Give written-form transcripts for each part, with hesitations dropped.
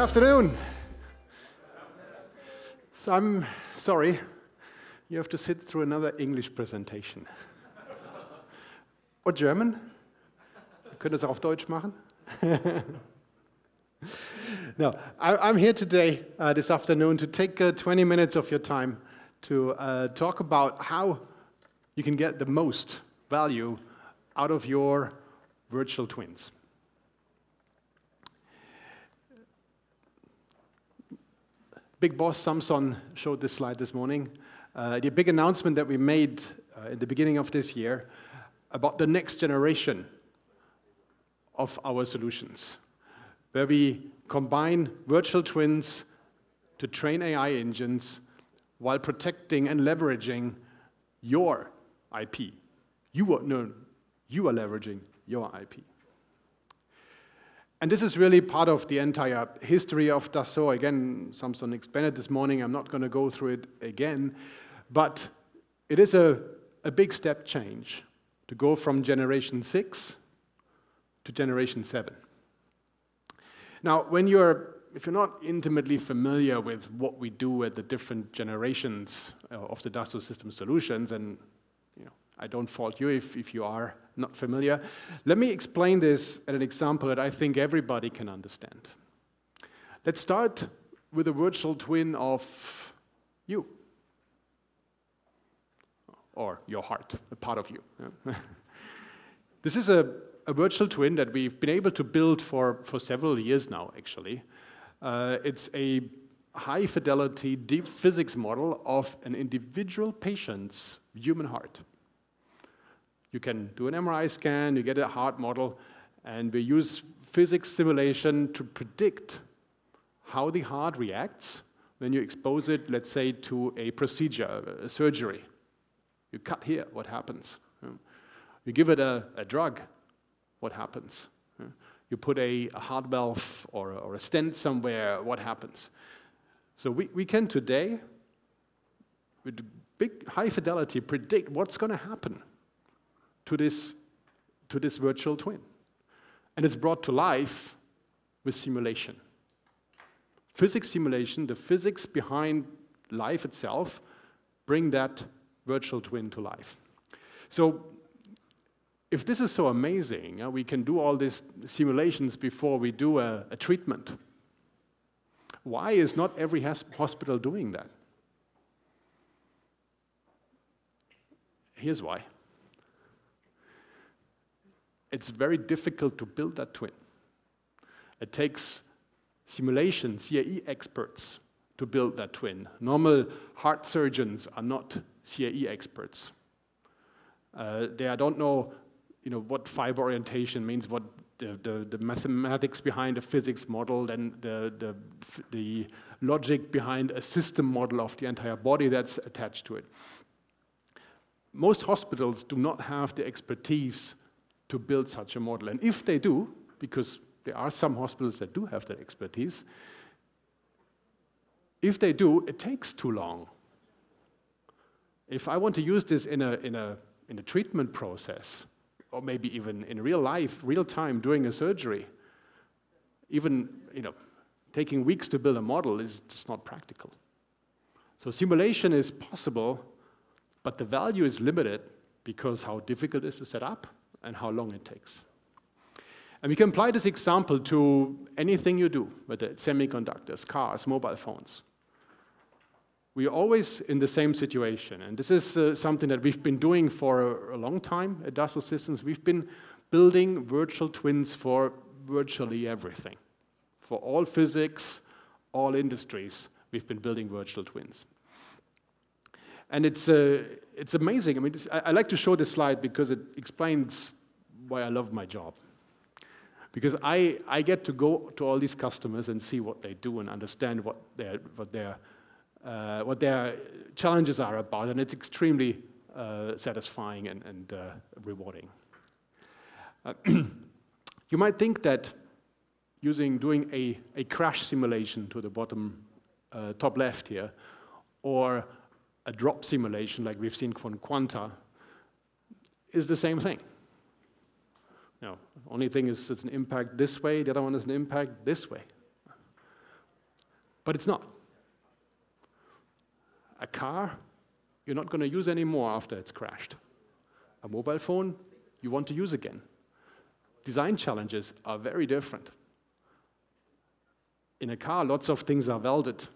afternoon. So I'm sorry, you have to sit through another English presentation. Or German? Wir können das auch auf Deutsch machen. No, I'm here today, this afternoon, to take 20 minutes of your time to talk about how you can get the most value out of your virtual twins. Big boss Samson showed this slide this morning. The big announcement that we made in the beginning of this year about the next generation of our solutions, where we combine virtual twins to train AI engines while protecting and leveraging your IP. You are leveraging your IP. And this is really part of the entire history of Dassault. Again, Samson explained it this morning. I'm not going to go through it again. But it is a big step change to go from generation 6 to generation 7. Now, if you're not intimately familiar with what we do at the different generations of the Dassault system solutions, and I don't fault you if you are not familiar, let me explain this at an example that I think everybody can understand. Let's start with a virtual twin of you, or your heart, a part of you. This is a virtual twin that we've been able to build for several years now, actually. It's a high-fidelity, deep physics model of an individual patient's human heart. You can do an MRI scan, you get a heart model, and we use physics simulation to predict how the heart reacts when you expose it, let's say, to a procedure, a surgery. You cut here, what happens? You give it a drug, what happens? You put a heart valve or a stent somewhere, what happens? So we can today, with big high fidelity, predict what's going to happen to this virtual twin. And it's brought to life with simulation. Physics simulation, the physics behind life itself, bring that virtual twin to life. So if this is so amazing, we can do all these simulations before we do a treatment. Why is not every hospital doing that? Here's why. It's very difficult to build that twin. It takes simulation, CAE experts to build that twin. Normal heart surgeons are not CAE experts. They don't know, what fiber orientation means, what the mathematics behind a physics model, then the logic behind a system model of the entire body that's attached to it. Most hospitals do not have the expertise to build such a model. And if they do, because there are some hospitals that do have that expertise, if they do, it takes too long. If I want to use this in a treatment process, or maybe even in real life, real time during a surgery, even taking weeks to build a model is just not practical. So simulation is possible, but the value is limited because how difficult it is to set up and how long it takes. And we can apply this example to anything you do, whether it's semiconductors, cars, mobile phones. We are always in the same situation, and this is something that we've been doing for a long time at Dassault Systems. We've been building virtual twins for virtually everything. For all physics, all industries, we've been building virtual twins. And it's amazing. I mean, I like to show this slide because it explains why I love my job. Because I get to go to all these customers and see what they do and understand what their challenges are about, and it's extremely satisfying and rewarding. You might think that doing a crash simulation to the bottom top left here, or a drop simulation like we've seen from Quanta, is the same thing. Now, the only thing is it's an impact this way, the other one is an impact this way. But it's not. A car, you're not going to use anymore after it's crashed. A mobile phone, you want to use again. Design challenges are very different. In a car, lots of things are welded.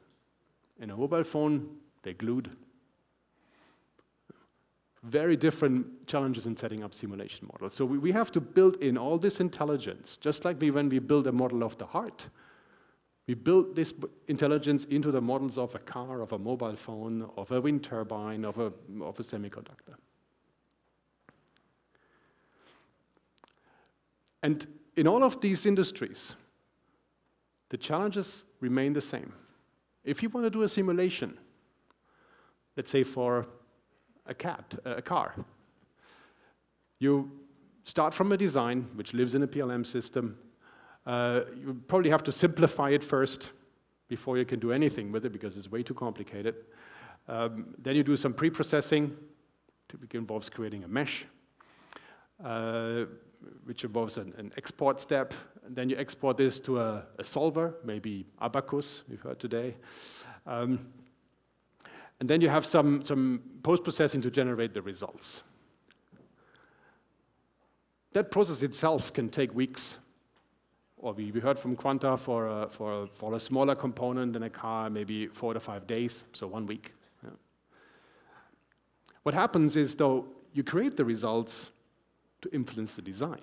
In a mobile phone, they're glued. Very different challenges in setting up simulation models. So we have to build in all this intelligence, just like when we build a model of the heart. We build this intelligence into the models of a car, of a mobile phone, of a wind turbine, of a semiconductor. And in all of these industries, the challenges remain the same. If you want to do a simulation, let's say for a car, you start from a design which lives in a PLM system. You probably have to simplify it first before you can do anything with it because it's way too complicated. Then you do some pre-processing. Typically involves creating a mesh, which involves an export step. And then you export this to a solver, maybe Abacus, we've heard today. And then you have some post-processing to generate the results. That process itself can take weeks. Or we heard from Quanta for a smaller component in a car, maybe 4 to 5 days, so 1 week. Yeah. What happens is, though, you create the results to influence the design.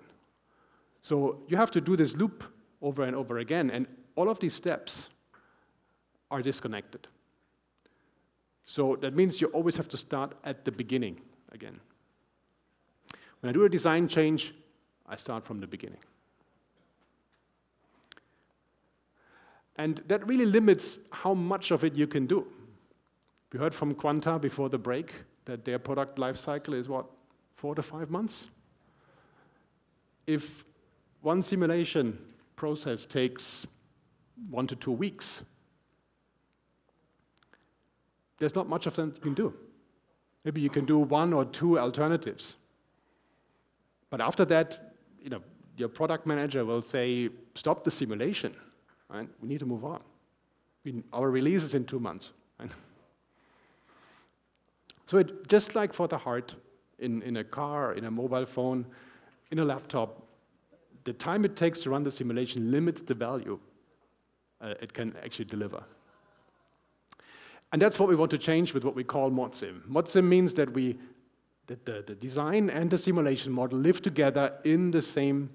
So you have to do this loop over and over again, and all of these steps are disconnected. So that means you always have to start at the beginning again. When I do a design change, I start from the beginning. And that really limits how much of it you can do. We heard from Quanta before the break that their product life cycle is, what, 4 to 5 months? If one simulation process takes 1 to 2 weeks, there's not much of that you can do. Maybe you can do 1 or 2 alternatives. But after that, your product manager will say, stop the simulation. Right? We need to move on. Our release is in 2 months. Right? So just like for the heart, in a car, in a mobile phone, in a laptop, the time it takes to run the simulation limits the value it can actually deliver. And that's what we want to change with what we call ModSim. ModSim means that the design and the simulation model live together in the same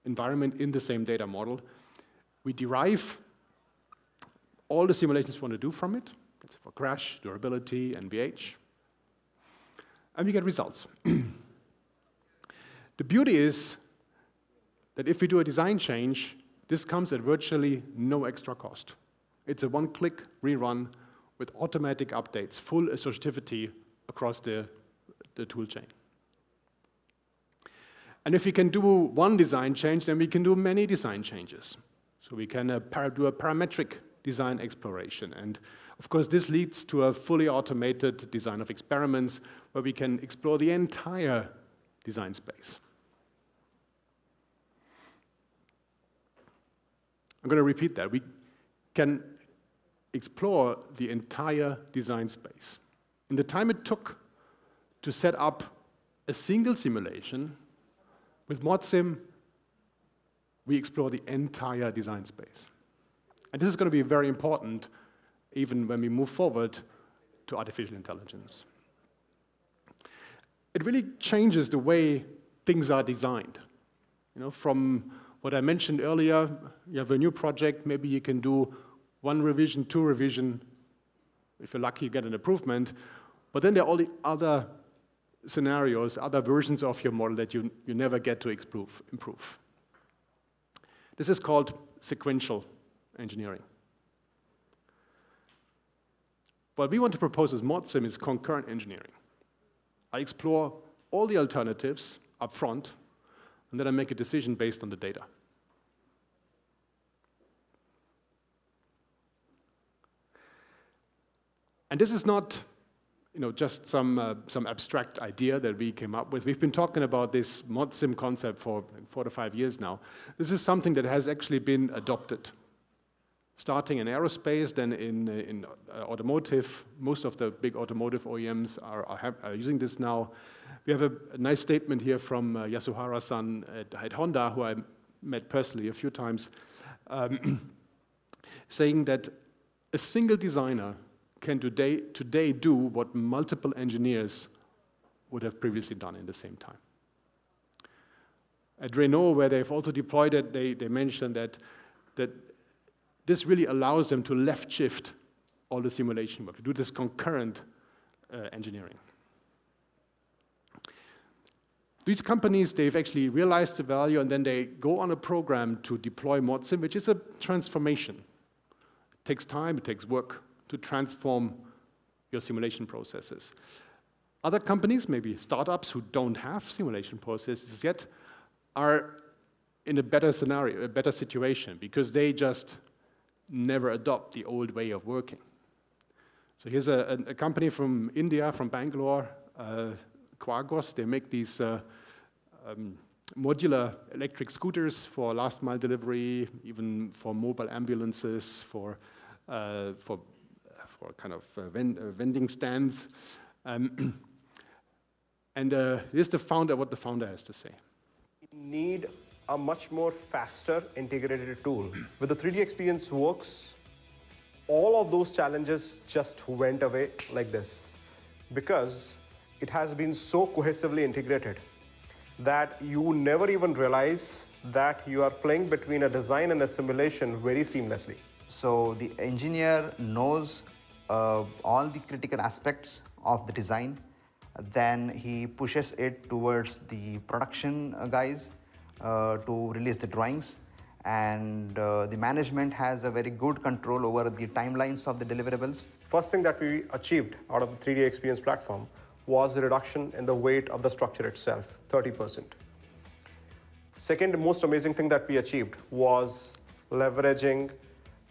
environment, in the same data model. We derive all the simulations we want to do from it. That's for crash, durability, NVH. And we get results. The beauty is that if we do a design change, this comes at virtually no extra cost. It's a one-click rerun with automatic updates, full associativity across the tool chain. And if we can do one design change, then we can do many design changes. So we can do a parametric design exploration. And of course, this leads to a fully automated design of experiments where we can explore the entire design space. I'm going to repeat that. We can explore the entire design space. In the time it took to set up a single simulation, with ModSim, we explore the entire design space. And this is going to be very important even when we move forward to artificial intelligence. It really changes the way things are designed. From what I mentioned earlier, you have a new project, maybe you can do 1 revision, 2 revision. If you're lucky, you get an improvement. But then there are all the other scenarios, other versions of your model that you never get to improve. This is called sequential engineering. What we want to propose as ModSim is concurrent engineering. I explore all the alternatives up front, and then I make a decision based on the data. And this is not just some abstract idea that we came up with. We've been talking about this ModSim concept for 4 to 5 years now. This is something that has actually been adopted. starting in aerospace, then in automotive. Most of the big automotive OEMs are using this now. We have a nice statement here from Yasuhara-san at Honda, who I met personally a few times, saying that a single designer can today do what multiple engineers would have previously done in the same time. At Renault, where they've also deployed it, they mentioned that this really allows them to left shift all the simulation work, to do this concurrent engineering. These companies, they've actually realized the value, and then they go on a program to deploy ModSim, which is a transformation. It takes time, it takes work to transform your simulation processes. Other companies, maybe startups who don't have simulation processes yet, are in a better scenario, a better situation, because they just never adopt the old way of working. So here's a company from India, from Bangalore, Quagos. They make these modular electric scooters for last mile delivery, even for mobile ambulances, for kind of vending stands. And here's the founder, what the founder has to say. We need a much more faster integrated tool. With the 3D Experience Works, all of those challenges just went away like this, because it has been so cohesively integrated that you never even realize that you are playing between a design and a simulation very seamlessly. So the engineer knows all the critical aspects of the design, then he pushes it towards the production guys to release the drawings, and the management has a very good control over the timelines of the deliverables. First thing that we achieved out of the 3D Experience platform was the reduction in the weight of the structure itself, 30%. Second most amazing thing that we achieved was leveraging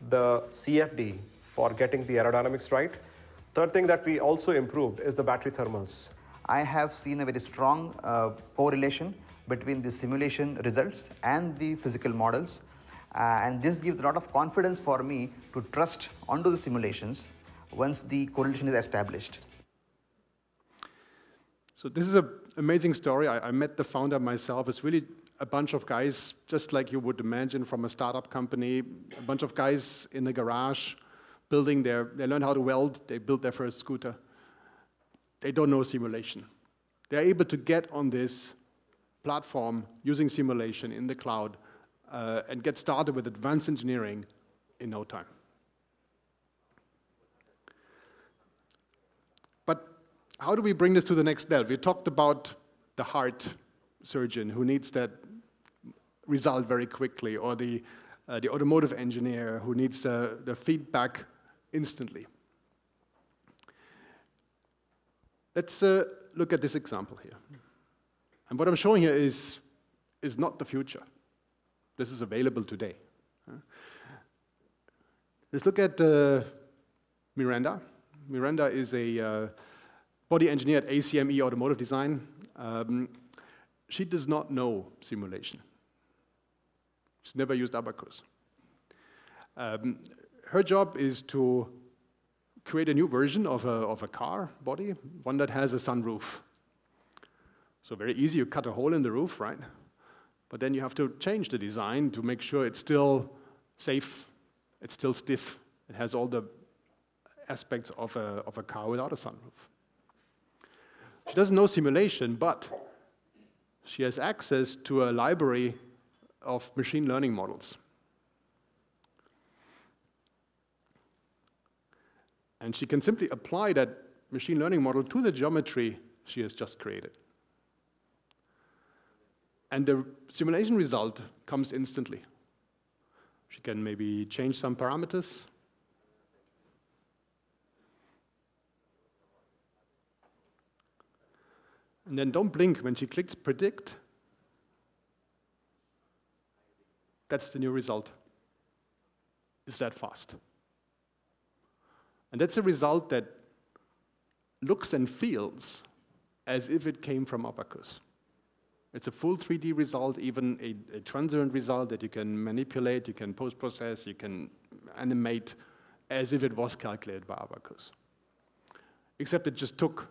the CFD for getting the aerodynamics right. Third thing that we also improved is the battery thermals. I have seen a very strong correlation between the simulation results and the physical models, and this gives a lot of confidence for me to trust onto the simulations once the correlation is established. So this is an amazing story. I met the founder myself. It's really a bunch of guys, just like you would imagine from a startup company, a bunch of guys in the garage building they learn how to weld, they built their first scooter. They don't know simulation. They're able to get on this platform using simulation in the cloud and get started with advanced engineering in no time. But how do we bring this to the next level? We talked about the heart surgeon who needs that result very quickly, or the automotive engineer who needs the feedback instantly. Let's look at this example here. And what I'm showing here is not the future. This is available today. Let's look at Miranda. Miranda is a body engineer at ACME Automotive Design. She does not know simulation. She's never used Abacus. Her job is to create a new version of a car body, one that has a sunroof. So very easy, you cut a hole in the roof, right? But then you have to change the design to make sure it's still safe, it's still stiff, it has all the aspects of a car without a sunroof. She doesn't know simulation, but she has access to a library of machine learning models. And she can simply apply that machine learning model to the geometry she has just created. And the simulation result comes instantly. She can maybe change some parameters. And then don't blink when she clicks predict. That's the new result. It's that fast. And that's a result that looks and feels as if it came from Abacus. It's a full 3D result, even a transparent result that you can manipulate, you can post-process, you can animate as if it was calculated by Abacus. Except it just took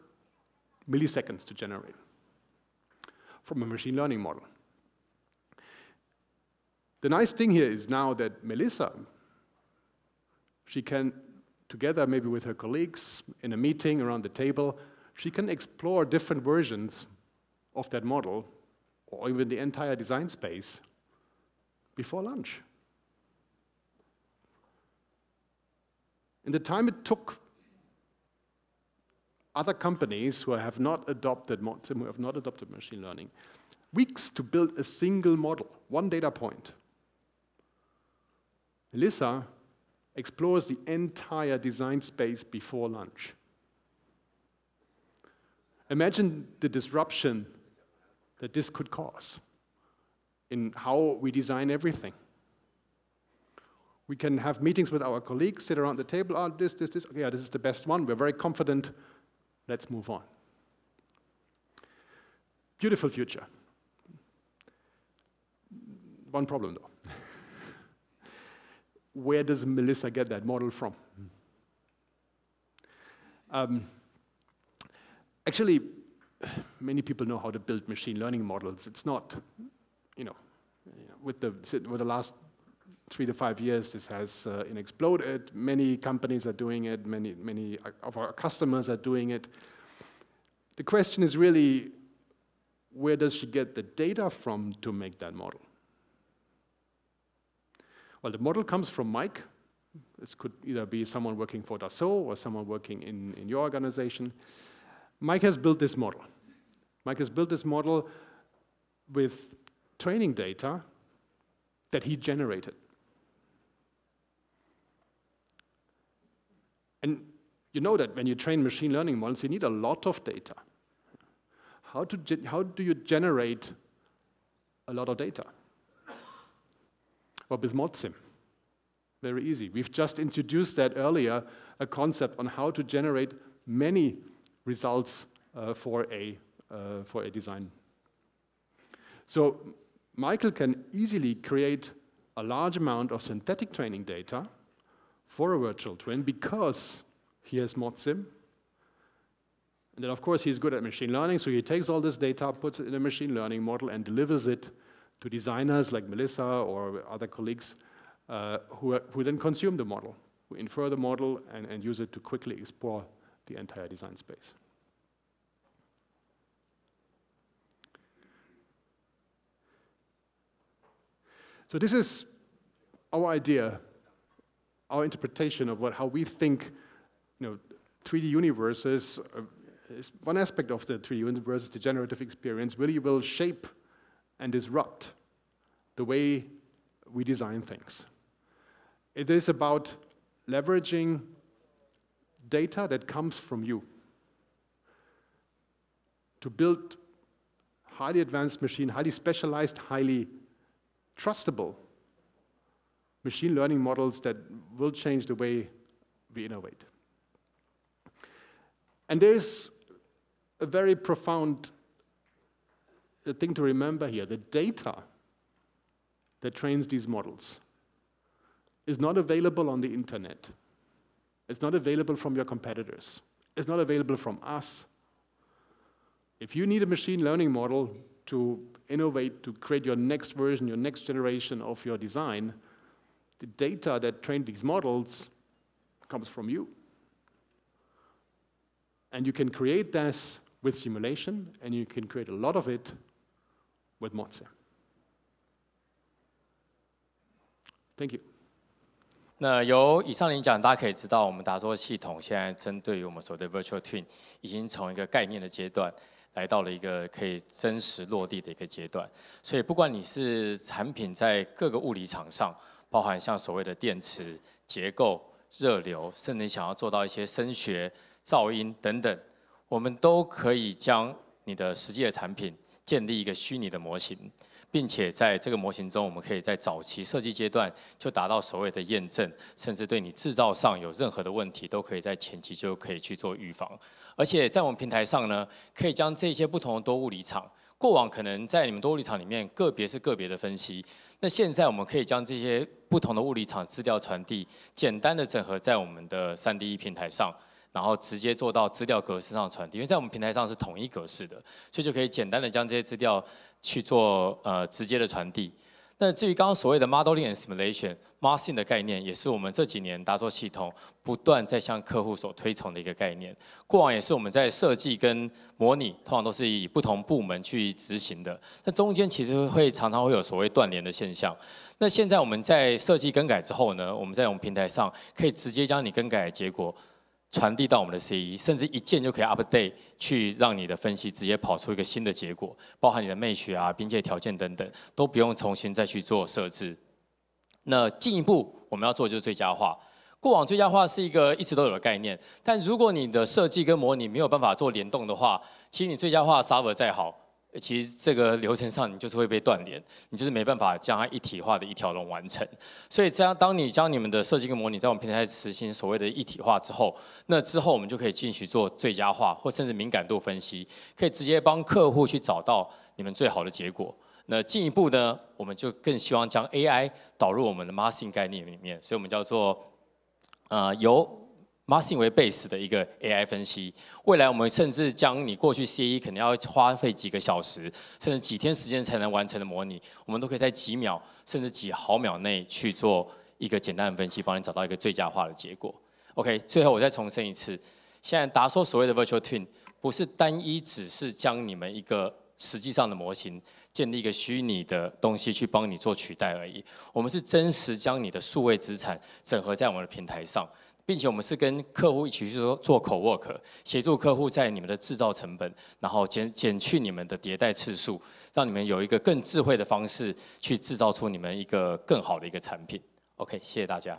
milliseconds to generate from a machine learning model. The nice thing here is now that Melissa, she can, together maybe with her colleagues in a meeting around the table, she can explore different versions of that model or even the entire design space before lunch. In the time it took other companies who have not adopted machine learning, weeks to build a single model, one data point. Melissa explores the entire design space before lunch. Imagine the disruption that this could cause in how we design everything. We can have meetings with our colleagues, sit around the table, oh, this, okay, yeah, this is the best one, we're very confident, let's move on. Beautiful future. One problem though. Where does Melissa get that model from? Actually, many people know how to build machine learning models. It's not, with the last 3 to 5 years, this has exploded. Many companies are doing it. Many of our customers are doing it. The question is really, where does she get the data from to make that model? Well, the model comes from Mike. This could either be someone working for Dassault or someone working in your organization. Mike has built this model. Mike has built this model with training data that he generated. And you know that when you train machine learning models, you need a lot of data. How do you generate a lot of data? Well, with ModSim. Very easy. We've just introduced that earlier, a concept on how to generate many results for a design. So Michael can easily create a large amount of synthetic training data for a virtual twin because he has ModSim. And then, of course, he's good at machine learning, so he takes all this data, puts it in a machine learning model, and delivers it to designers like Melissa or other colleagues who then consume the model, who infer the model and use it to quickly explore the entire design space. So this is our idea, our interpretation of how we think 3D universes, is one aspect of the 3D universe, the generative experience, really will shape and disrupt the way we design things. It is about leveraging data that comes from you to build highly advanced machine, highly specialized, highly trustable machine learning models that will change the way we innovate. And there's a very profound thing to remember here. The data that trains these models is not available on the internet. It's not available from your competitors. It's not available from us. If you need a machine learning model to innovate, to create your next version, your next generation of your design, the data that trained these models comes from you. And you can create this with simulation, and you can create a lot of it with ModSim. Thank you. 那由以上演讲，大家可以知道，我们达梭系统现在针对于我们所谓的 Virtual Twin， 已经从一个概念的阶段，来到了一个可以真实落地的一个阶段。所以，不管你是产品在各个物理场上，包含像所谓的电池、结构、热流，甚至你想要做到一些声学、噪音等等，我们都可以将你的实际的产品建立一个虚拟的模型，并且在这个模型中，我们可以在早期设计阶段就达到所谓的验证，甚至对你制造上有任何的问题，都可以在前期就可以去做预防。而且在我们平台上呢，可以将这些不同的多物理场过往可能在你们的物理场里面，个别是个别的分析。那现在我们可以将这些不同的物理场资料传递，简单的整合在我们的3D 平台上，然后直接做到资料格式上传递。因为在我们平台上是统一格式的，所以就可以简单的将这些资料去做直接的传递。那至于刚刚所谓的 modeling and simulation、masking 的概念，也是我们这几年达梭系统不断在向客户所推崇的一个概念。过往也是我们在设计跟模拟，通常都是以不同部门去执行的。那中间其实常常会有所谓断联的现象。那现在我们在设计更改之后呢，我们在我们平台上可以直接将你更改的结果传递到我们的 CE， 甚至一键就可以 update， 去让你的分析直接跑出一个新的结果，包含你的match啊、边界条件等等，都不用重新再去做设置。那进一步我们要做的就是最佳化。过往最佳化是一个一直都有的概念，但如果你的设计跟模拟没有办法做联动的话，其实你最佳化 server 再好，其实这个流程上你就是会被断联，你就是没办法将它一体化的一条龙完成。所以这样，当你将你们的设计跟模拟在我们平台实行所谓的一体化之后，那之后我们就可以继续做最佳化或甚至敏感度分析，可以直接帮客户去找到你们最好的结果。那进一步呢，我们就更希望将 AI 导入我们的 masking 概念里面，所以我们叫做由masking 为 base 的一个 AI 分析。未来我们甚至将你过去 CE 可能要花费几个小时，甚至几天时间才能完成的模拟，我们都可以在几秒甚至几毫秒内去做一个简单的分析，帮你找到一个最佳化的结果。OK， 最后我再重申一次，现在达梭所谓的 Virtual Twin 不是单一只是将你们一个实际上的模型建立一个虚拟的东西去帮你做取代而已，我们是真实将你的数位资产整合在我们的平台上。并且我们是跟客户一起去做 co-work， 协助客户在你们的制造成本，然后减去你们的迭代次数，让你们有一个更智慧的方式去制造出你们一个更好的一个产品。OK， 谢谢大家。